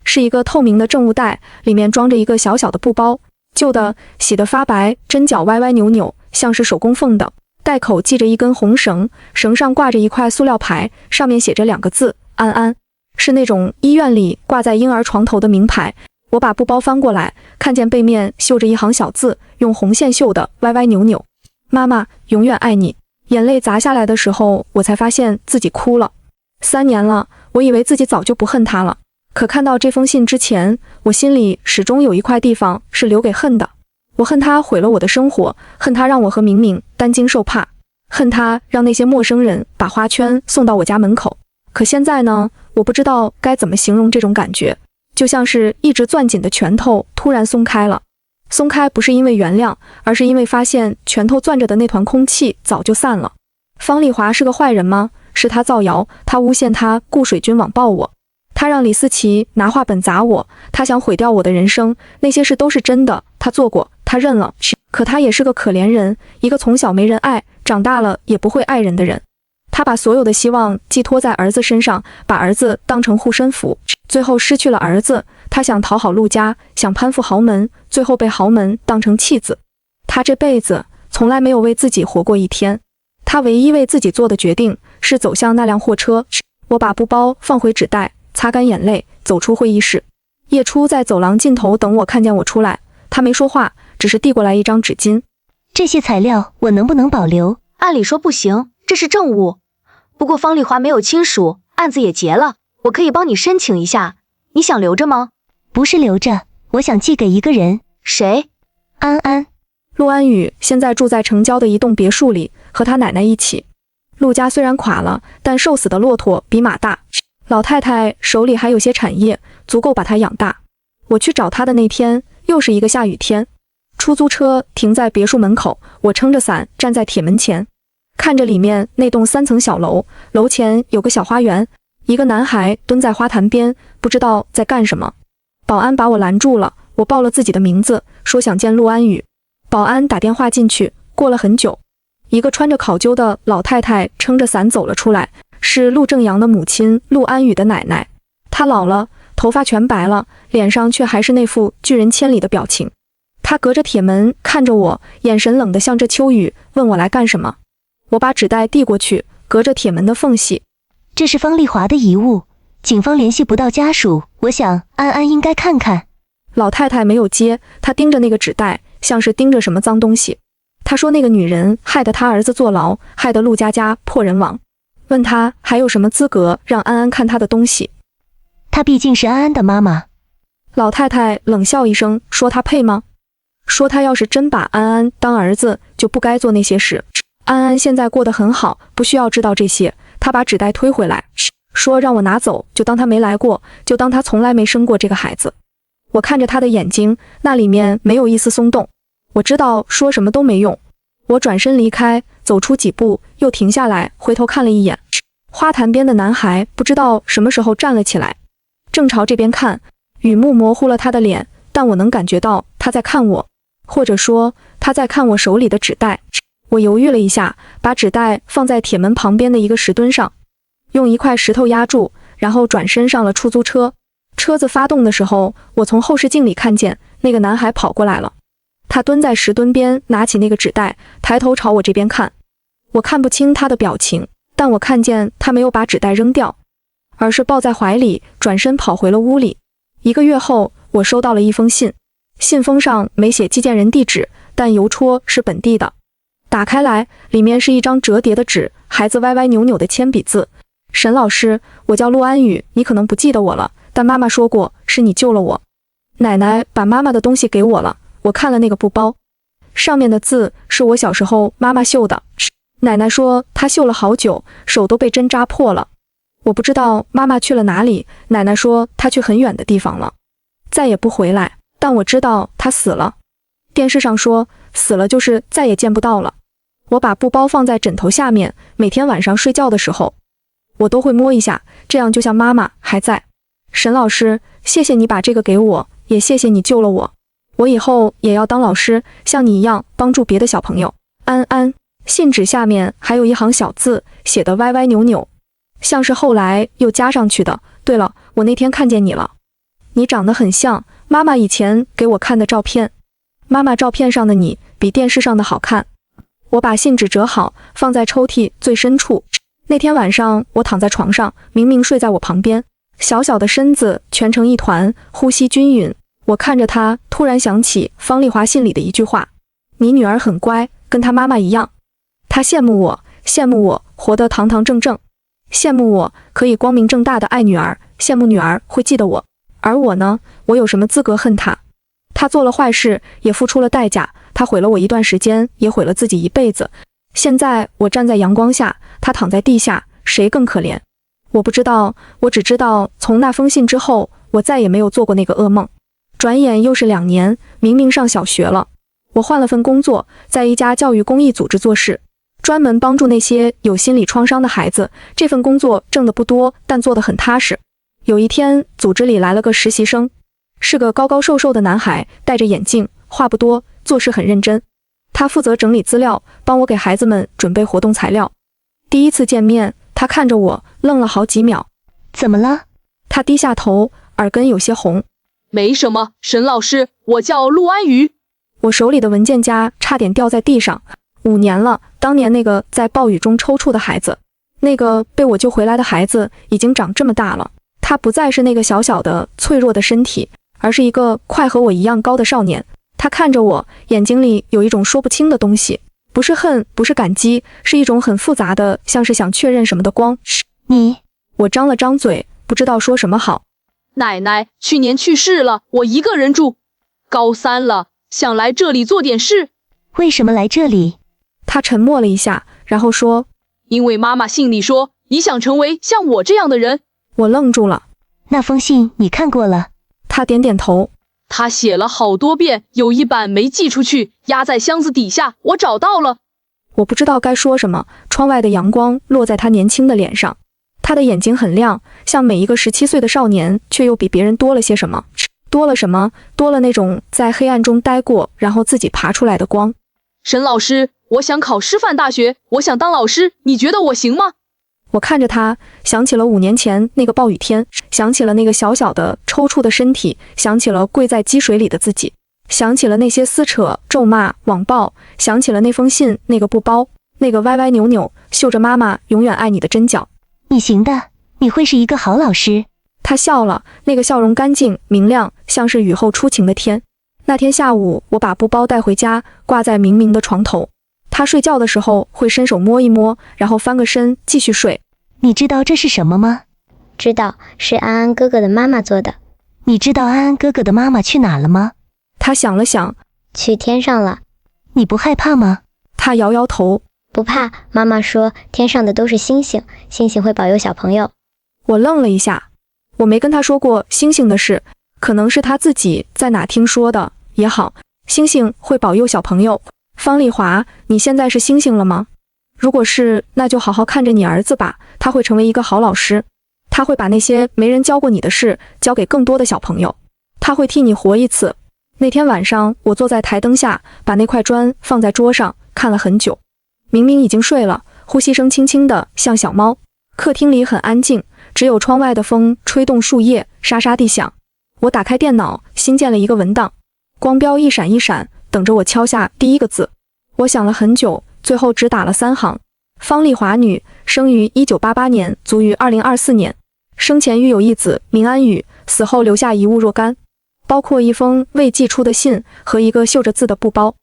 是一个透明的证物袋，里面装着一个小小的布包，旧的，洗得发白，针脚歪歪扭扭，像是手工缝的。袋口系着一根红绳，绳上挂着一块塑料牌，上面写着2个字：安安。是那种医院里挂在婴儿床头的名牌。我把布包翻过来，看见背面绣着一行小字，用红线绣的，歪歪扭扭。妈妈永远爱你。眼泪砸下来的时候，我才发现自己哭了。3年了，我以为自己早就不恨他了。可看到这封信之前，我心里始终有一块地方是留给恨的。我恨他毁了我的生活，恨他让我和明明担惊受怕，恨他让那些陌生人把花圈送到我家门口。可现在呢，我不知道该怎么形容这种感觉，就像是一直攥紧的拳头突然松开了。松开不是因为原谅，而是因为发现拳头攥着的那团空气早就散了。方丽华是个坏人吗？是他造谣，他诬陷他雇水军网暴我，他让李思琪拿画本砸我，他想毁掉我的人生，那些事都是真的，他做过，他认了。可他也是个可怜人，一个从小没人爱，长大了也不会爱人的人。他把所有的希望寄托在儿子身上，把儿子当成护身符，最后失去了儿子。他想讨好陆家，想攀附豪门，最后被豪门当成弃子。他这辈子从来没有为自己活过一天。他唯一为自己做的决定是走向那辆货车。我把布包放回纸袋，擦干眼泪，走出会议室。叶初在走廊尽头等我，看见我出来，他没说话，只是递过来一张纸巾。这些材料我能不能保留？按理说不行，这是证物。不过方丽华没有亲属，案子也结了，我可以帮你申请一下，你想留着吗？不是留着，我想寄给一个人。谁？安安。陆安宇现在住在城郊的一栋别墅里，和他奶奶一起。陆家虽然垮了，但瘦死的骆驼比马大。老太太手里还有些产业，足够把他养大。我去找他的那天，又是一个下雨天。出租车停在别墅门口，我撑着伞站在铁门前，看着里面那栋3层小楼，楼前有个小花园，一个男孩蹲在花坛边，不知道在干什么。保安把我拦住了，我报了自己的名字，说想见陆安宇。保安打电话进去，过了很久，一个穿着考究的老太太撑着伞走了出来，是陆正阳的母亲陆安宇的奶奶。他老了，头发全白了，脸上却还是那副拒人千里的表情。他隔着铁门看着我，眼神冷得像这秋雨，问我来干什么。我把纸袋递过去，隔着铁门的缝隙。这是方丽华的遗物，警方联系不到家属，我想安安应该看看。老太太没有接，她盯着那个纸袋，像是盯着什么脏东西。她说那个女人害得她儿子坐牢，害得陆家家破人亡。问她还有什么资格让安安看她的东西？她毕竟是安安的妈妈。老太太冷笑一声，说她配吗？说她要是真把安安当儿子，就不该做那些事。安安现在过得很好，不需要知道这些。她把纸袋推回来，说让我拿走，就当她没来过，就当她从来没生过这个孩子。我看着她的眼睛，那里面没有一丝松动。我知道说什么都没用。我转身离开，走出几步，又停下来，回头看了一眼。花坛边的男孩不知道什么时候站了起来，正朝这边看。雨幕模糊了他的脸，但我能感觉到他在看我，或者说他在看我手里的纸袋。我犹豫了一下，把纸袋放在铁门旁边的一个石墩上，用一块石头压住，然后转身上了出租车。车子发动的时候，我从后视镜里看见那个男孩跑过来了。他蹲在石墩边，拿起那个纸袋，抬头朝我这边看。我看不清他的表情，但我看见他没有把纸袋扔掉，而是抱在怀里，转身跑回了屋里。1个月后，我收到了一封信，信封上没写寄件人地址，但邮戳是本地的。打开来，里面是一张折叠的纸，孩子歪歪扭扭的铅笔字：沈老师，我叫陆安宇，你可能不记得我了，但妈妈说过是你救了我。奶奶把妈妈的东西给我了，我看了那个布包，上面的字是我小时候妈妈绣的。奶奶说她绣了好久，手都被针扎破了。我不知道妈妈去了哪里，奶奶说她去很远的地方了，再也不回来，但我知道她死了。电视上说死了就是再也见不到了。我把布包放在枕头下面，每天晚上睡觉的时候，我都会摸一下，这样就像妈妈还在。沈老师，谢谢你把这个给我，也谢谢你救了我。我以后也要当老师，像你一样帮助别的小朋友。安安。信纸下面还有一行小字，写得歪歪扭扭，像是后来又加上去的。对了，我那天看见你了，你长得很像妈妈以前给我看的照片，妈妈照片上的你比电视上的好看。我把信纸折好，放在抽屉最深处。那天晚上我躺在床上，明明睡在我旁边，小小的身子蜷成一团，呼吸均匀。我看着他，突然想起方丽华信里的一句话：你女儿很乖，跟她妈妈一样。他羡慕我，羡慕我活得堂堂正正，羡慕我可以光明正大的爱女儿，羡慕女儿会记得我。而我呢，我有什么资格恨他？他做了坏事，也付出了代价，他毁了我一段时间，也毁了自己一辈子。现在我站在阳光下，他躺在地下，谁更可怜？我不知道，我只知道从那封信之后，我再也没有做过那个噩梦。转眼又是2年，明明上小学了，我换了份工作，在一家教育公益组织做事，专门帮助那些有心理创伤的孩子。这份工作挣得不多，但做得很踏实。有一天，组织里来了个实习生，是个高高瘦瘦的男孩，戴着眼镜，话不多，做事很认真。他负责整理资料，帮我给孩子们准备活动材料。第一次见面，他看着我，愣了好几秒。怎么了？他低下头，耳根有些红。没什么，沈老师，我叫陆安宇。我手里的文件夹差点掉在地上。5年了，当年那个在暴雨中抽搐的孩子，那个被我救回来的孩子，已经长这么大了。他不再是那个小小的脆弱的身体，而是一个快和我一样高的少年。他看着我，眼睛里有一种说不清的东西，不是恨，不是感激，是一种很复杂的，像是想确认什么的光。你……我张了张嘴，不知道说什么好。奶奶去年去世了，我一个人住，高3了，想来这里做点事。为什么来这里？他沉默了一下，然后说：因为妈妈信里说你想成为像我这样的人。我愣住了。那封信你看过了？他点点头。他写了好多遍，有一版没寄出去，压在箱子底下，我找到了。我不知道该说什么，窗外的阳光落在他年轻的脸上，他的眼睛很亮，像每一个17岁的少年，却又比别人多了些什么。多了什么？多了那种在黑暗中待过，然后自己爬出来的光。沈老师，我想考师范大学，我想当老师，你觉得我行吗？我看着他，想起了5年前那个暴雨天，想起了那个小小的抽搐的身体，想起了跪在积水里的自己，想起了那些撕扯、咒骂、网暴，想起了那封信、那个布包、那个歪歪扭扭、绣着妈妈永远爱你的针脚。你行的，你会是一个好老师。他笑了，那个笑容干净明亮，像是雨后初晴的天。那天下午，我把布包带回家，挂在明明的床头。他睡觉的时候会伸手摸一摸，然后翻个身继续睡。你知道这是什么吗？知道，是安安哥哥的妈妈做的。你知道安安哥哥的妈妈去哪了吗？他想了想，去天上了。你不害怕吗？他摇摇头，不怕，妈妈说天上的都是星星，星星会保佑小朋友。我愣了一下，我没跟他说过星星的事，可能是他自己在哪听说的也好。星星会保佑小朋友。方丽华，你现在是星星了吗？如果是，那就好好看着你儿子吧，他会成为一个好老师，他会把那些没人教过你的事教给更多的小朋友，他会替你活一次。那天晚上，我坐在台灯下，把那块砖放在桌上，看了很久。明明已经睡了，呼吸声轻轻的，像小猫。客厅里很安静，只有窗外的风吹动树叶，沙沙地响。我打开电脑，新建了一个文档，光标一闪一闪，等着我敲下第一个字。我想了很久，最后只打了3行。方丽华女，生于1988年，卒于2024年。生前育有一子名安宇，死后留下遗物若干，包括一封未寄出的信和一个绣着字的布包。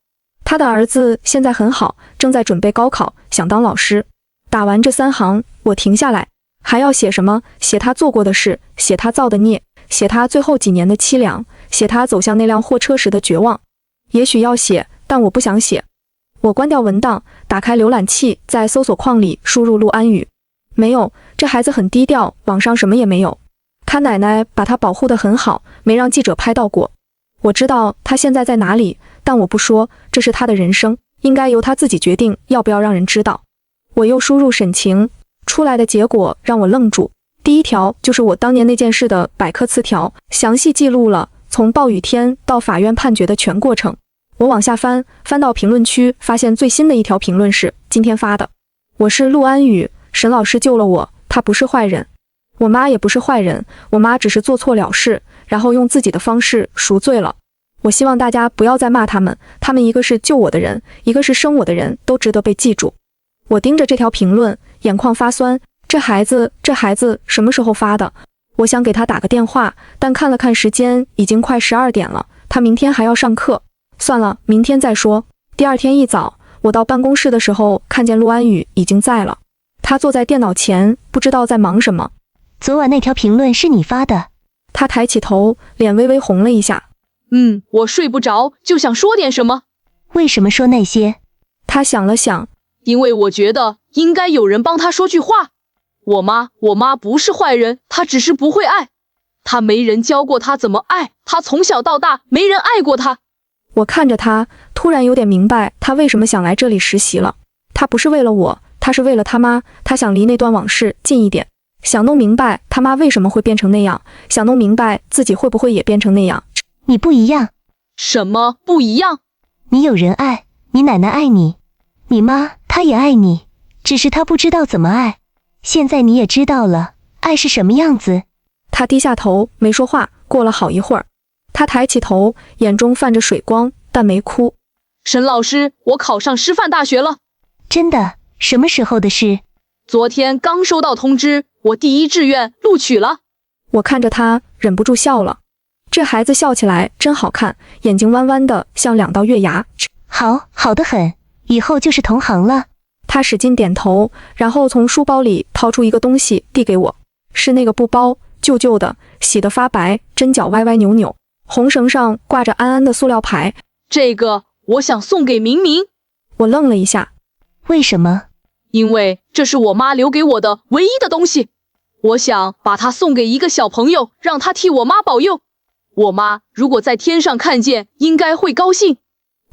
他的儿子现在很好，正在准备高考，想当老师。打完这3行，我停下来，还要写什么？写他做过的事，写他造的孽，写他最后几年的凄凉，写他走向那辆货车时的绝望。也许要写，但我不想写。我关掉文档，打开浏览器，在搜索框里输入陆安宇。没有，这孩子很低调，网上什么也没有。他奶奶把他保护得很好，没让记者拍到过。我知道他现在在哪里，但我不说，这是他的人生，应该由他自己决定要不要让人知道。我又输入沈晴，出来的结果让我愣住。第一条就是我当年那件事的百科词条，详细记录了从暴雨天到法院判决的全过程。我往下翻，翻到评论区，发现最新的一条评论是今天发的。我是陆安宇，沈老师救了我，他不是坏人。我妈也不是坏人，我妈只是做错了事，然后用自己的方式赎罪了。我希望大家不要再骂他们，他们一个是救我的人，一个是生我的人，都值得被记住。我盯着这条评论，眼眶发酸。这孩子什么时候发的？我想给他打个电话，但看了看时间，已经快12点了，他明天还要上课。算了，明天再说。第二天一早，我到办公室的时候，看见陆安宇已经在了。他坐在电脑前，不知道在忙什么。昨晚那条评论是你发的？他抬起头，脸微微红了一下。我睡不着，就想说点什么。为什么说那些？他想了想，因为我觉得应该有人帮他说句话。我妈不是坏人，她只是不会爱。她没人教过她怎么爱，她从小到大没人爱过她。我看着他，突然有点明白他为什么想来这里实习了。他不是为了我，他是为了他妈，他想离那段往事近一点，想弄明白他妈为什么会变成那样，想弄明白自己会不会也变成那样。你不一样。什么不一样？你有人爱，你奶奶爱你，你妈她也爱你，只是她不知道怎么爱。现在你也知道了，爱是什么样子。他低下头没说话，过了好一会儿，他抬起头，眼中泛着水光，但没哭。沈老师，我考上师范大学了。真的？什么时候的事？昨天刚收到通知，我第1志愿录取了。我看着他，忍不住笑了。这孩子笑起来真好看，眼睛弯弯的，像2道月牙。好得很，以后就是同行了。他使劲点头，然后从书包里掏出一个东西递给我，是那个布包，旧旧的，洗得发白，针脚歪歪扭扭，红绳上挂着安安的塑料牌。这个我想送给明明。我愣了一下。为什么？因为这是我妈留给我的唯一的东西，我想把它送给一个小朋友，让他替我妈保佑。我妈如果在天上看见，应该会高兴。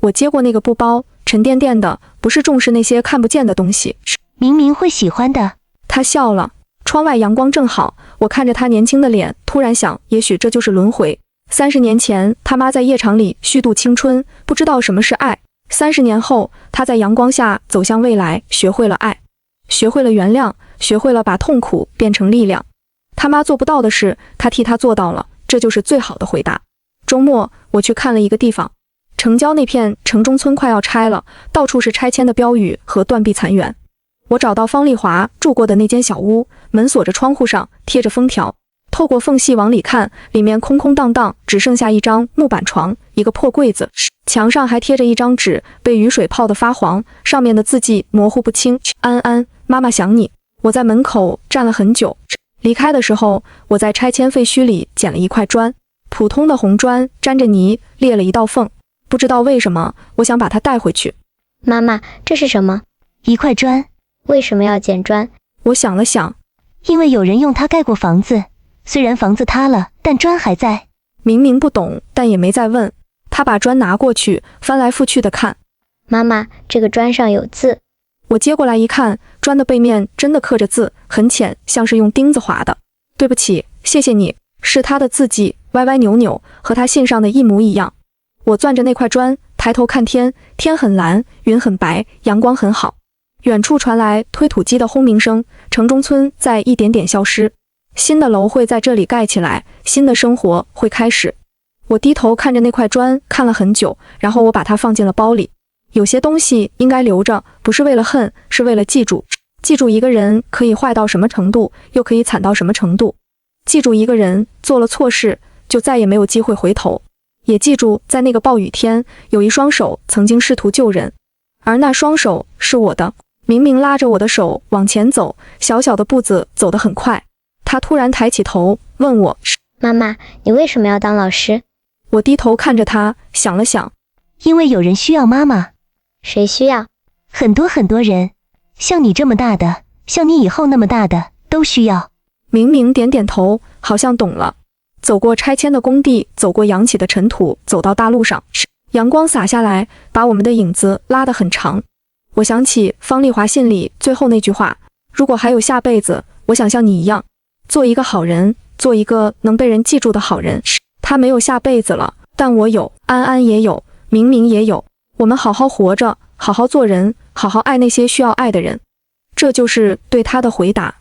我接过那个布包，沉甸甸的，不是重视那些看不见的东西。明明会喜欢的。他笑了。窗外阳光正好，我看着他年轻的脸，突然想，也许这就是轮回。30年前，他妈在夜场里虚度青春，不知道什么是爱。30年后，他在阳光下走向未来，学会了爱。学会了原谅，学会了把痛苦变成力量。他妈做不到的事，他替他做到了，这就是最好的回答。周末我去看了一个地方，城郊那片城中村快要拆了，到处是拆迁的标语和断壁残垣。我找到方丽华住过的那间小屋，门锁着，窗户上贴着封条，透过缝隙往里看，里面空空荡荡，只剩下一张木板床，一个破柜子，墙上还贴着一张纸，被雨水泡得发黄，上面的字迹模糊不清。安安，妈妈想你。我在门口站了很久，离开的时候，我在拆迁废墟里捡了一块砖，普通的红砖，沾着泥，裂了一道缝。不知道为什么，我想把它带回去。妈妈，这是什么？一块砖。为什么要捡砖？我想了想，因为有人用它盖过房子，虽然房子塌了，但砖还在。明明不懂，但也没再问。他把砖拿过去，翻来覆去的看。妈妈，这个砖上有字。我接过来一看，砖的背面真的刻着字，很浅，像是用钉子划的。对不起，谢谢你，是他的字迹，歪歪扭扭，和他信上的一模一样。我攥着那块砖，抬头看天，天很蓝，云很白，阳光很好。远处传来推土机的轰鸣声，城中村在一点点消失，新的楼会在这里盖起来，新的生活会开始。我低头看着那块砖，看了很久，然后我把它放进了包里。有些东西应该留着，不是为了恨，是为了记住。记住一个人可以坏到什么程度，又可以惨到什么程度。记住一个人做了错事，就再也没有机会回头。也记住，在那个暴雨天，有一双手曾经试图救人，而那双手是我的。明明拉着我的手往前走，小小的步子走得很快。他突然抬起头问我：妈妈，你为什么要当老师？我低头看着他，想了想，因为有人需要妈妈。谁需要？很多很多人，像你这么大的，像你以后那么大的，都需要。明明点点头，好像懂了。走过拆迁的工地，走过扬起的尘土，走到大路上，阳光洒下来，把我们的影子拉得很长。我想起方丽华信里最后那句话，如果还有下辈子，我想像你一样，做一个好人，做一个能被人记住的好人。他没有下辈子了，但我有，安安也有，明明也有。我们好好活着，好好做人，好好爱那些需要爱的人。这就是对他的回答。